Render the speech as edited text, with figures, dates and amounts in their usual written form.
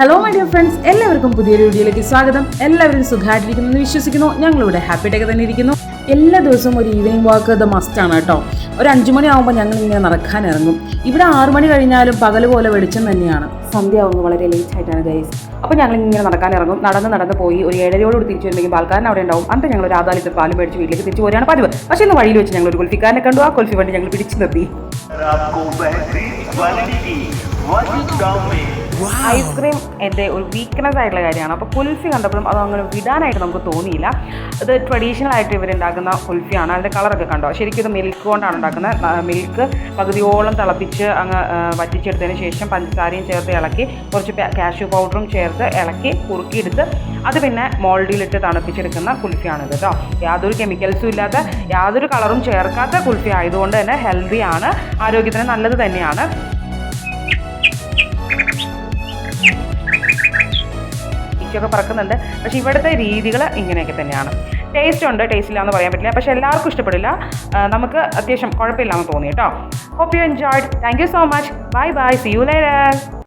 Hello my dear friends, എല്ലാവർക്കും പുതിയൊരു വീഡിയോയിലേക്ക് സ്വാഗതം. എല്ലാവരും സുഖമായിട്ടിരിക്കുന്നു എന്ന് വിശ്വസിക്കുന്നു. ഞങ്ങളിവിടെ ഹാപ്പിയായിട്ടൊക്കെ തന്നെ ഇരിക്കുന്നു. എല്ലാ ദിവസവും ഒരു ഈവനിങ് വാക്ക് ഇത് മസ്റ്റാണ് കേട്ടോ. ഒരു 5 മണിയാകുമ്പോൾ ഞങ്ങൾ ഇങ്ങനെ നടക്കാൻ ഇറങ്ങും. ഇവിടെ 6 മണി കഴിഞ്ഞാലും പകൽ പോലെ വെളിച്ചം തന്നെയാണ്. സന്ധ്യ ആവുന്നത് വളരെ ലേറ്റ് ആയിട്ടാണ് ഗൈസ്. അപ്പോൾ ഞങ്ങൾ ഇങ്ങനെ നടക്കാൻ ഇറങ്ങും. നടന്ന് പോയി ഒരു 7:30 തിരിച്ചു വരുമ്പോൾ പാൽക്കാരൻ അവിടെ ഉണ്ടാവും. അന്ന് ഞങ്ങൾ ഒരു 1/4 ലിറ്റർ പാലും മേടിച്ച് വീട്ടിലേക്ക് തിരിച്ചു പോരാണ് പതിവ്. പക്ഷേ ഇന്ന് വഴിയിൽ വെച്ച് ഞങ്ങൾ ഒരു കുൽഫിക്കാരനെ കണ്ടു. ആ കുൽഫി വണ്ടി ഞങ്ങൾ പിടിച്ചു നിർത്തി. ഐസ്ക്രീം എൻ്റെ ഒരു വീക്ക്നെസ് ആയിട്ടുള്ള കാര്യമാണ്. അപ്പോൾ കുൽഫി കണ്ടപ്പോഴും അത് അങ്ങനെ വിടാനായിട്ട് നമുക്ക് തോന്നിയില്ല. ഇത് ട്രഡീഷണൽ ആയിട്ട് ഇവരുണ്ടാക്കുന്ന കുൽഫിയാണ്. അതിൻ്റെ കളറൊക്കെ കണ്ടോ? ശരിക്കും ഇത് മിൽക്ക് കൊണ്ടാണ് ഉണ്ടാക്കുന്നത്. മിൽക്ക് പകുതിയോളം തിളപ്പിച്ച് അങ്ങ് വറ്റിച്ചെടുത്തതിന് ശേഷം പഞ്ചസാരയും ചേർത്ത് ഇളക്കി കുറച്ച് കാഷ്യൂ പൗഡറും ചേർത്ത് ഇളക്കി കുറുക്കിയെടുത്ത് അത് പിന്നെ മോൾഡിലിട്ട് തണുപ്പിച്ചെടുക്കുന്ന കുൽഫിയാണിത് കേട്ടോ. യാതൊരു കെമിക്കൽസും ഇല്ലാത്ത യാതൊരു കളറും ചേർക്കാത്ത കുൽഫി ആയതുകൊണ്ട് തന്നെ ഹെൽത്തിയാണ്, ആരോഗ്യത്തിന് നല്ലത് തന്നെയാണ്. ഒക്കെ പറക്കുന്നുണ്ട്. പക്ഷേ ഇവിടുത്തെ രീതികൾ ഇങ്ങനെയൊക്കെ തന്നെയാണ്. ടേസ്റ്റ് ഉണ്ട്, ടേസ്റ്റ് ഇല്ല എന്ന് പറയാൻ പറ്റില്ല. പക്ഷേ എല്ലാവർക്കും ഇഷ്ടപ്പെടില്ല. നമുക്ക് അത്യാവശ്യം കുഴപ്പമില്ലാന്ന് തോന്നി കേട്ടോ. Hope you enjoyed. Thank you so much. Bye bye. See you later.